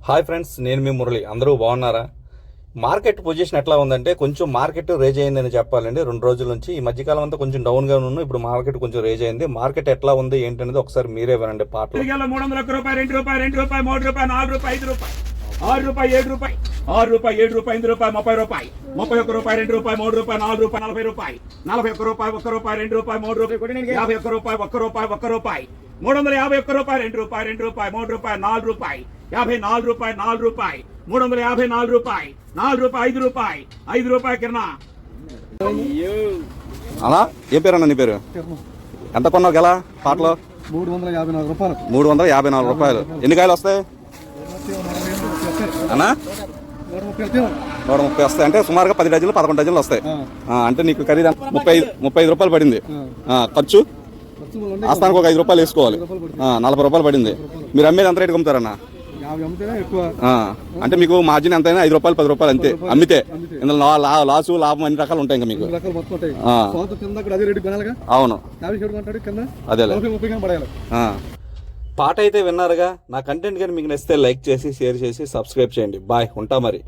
Hi friends, నేను మీ మురళి. అందరూ బాగున్నారా? మార్కెట్ పొజిషన్ ఎట్లా ఉందంటే కొంచెం మార్కెట్ రేజ్ అయిందని చెప్పాలండి. 2 రోజుల నుంచి ఈ మధ్యకాలం అంతా కొంచెం డౌన్గా ఉన్నాను. ఇప్పుడు మార్కెట్ కొంచెం రేజ్ అయింది. మార్కెట్ ఎట్లా ఉంది ఏంటనేది ఒకసారి మీరే వినండి. పాటలు 300 రూపాయలు, రూపాయలు, రూపాయలు, రూపాయలు, రూపాయలు, రూపాయలు, రూపాయలు, 6 రూపాయలు, 7 రూపాయలు, 6 రూపాయలు, 7 రూపాయలు, 8 రూపాయలు, 30 రూపాయలు, 31 రూపాయలు, 2 రూపాయలు, 3 రూపాయలు, 4 రూపాయలు, 40 రూపాయలు, 41 రూపాయలు, 1 రూపాయలు, 2 రూపాయలు, 3 రూపాయలు, 51 రూపాయలు, 1 రూపాయలు, 1 రూపాయలు, 351 రూపాయలు, 2 రూపాయలు, 2 రూపాయలు, 3 రూపాయలు, 4 రూపాయలు, 54 రూపాయలు, 4 రూపాయలు, 354 రూపాయలు, 4 రూపాయలు, 5 రూపాయలు, 5 రూపాయలు కిరణా. అలా ఏ పేరు అన్న నీ పేరు? ఎంత కొన్నావు గెలా పాటలో? 354 రూపాయలు. 354 రూపాయలు. ఎన్ని కాయలు వస్తాయి అన్నా? 130 వస్తాయి. అంటే సుమారుగా 10 డజన్లు 11 డజన్లు వస్తాయి. అంటే నీకు ఖరీదు 35 రూపాయలు పడింది. ఖర్చు ఆస్థానికి ఒక 5 రూపాయలు వేసుకోవాలి. 40 రూపాయలు పడింది. మీరు అమ్మేది ఎంత రేటుకి అమ్ముతారన్నా? అంటే మీకు మార్జిన్ ఎంతైనా 5 రూపాయలు 10 రూపాయలు అంతే అమ్మితే. ఇందులో లాసు లాభం అన్ని రకాలు ఉంటాయి. ఇంకా మీకు అవును అదే పాట అయితే విన్నారుగా. నా కంటెంట్ కానీ మీకు నచ్చితే లైక్ చేసి షేర్ చేసి సబ్స్క్రైబ్ చేయండి. బాయ్, ఉంటా మరి.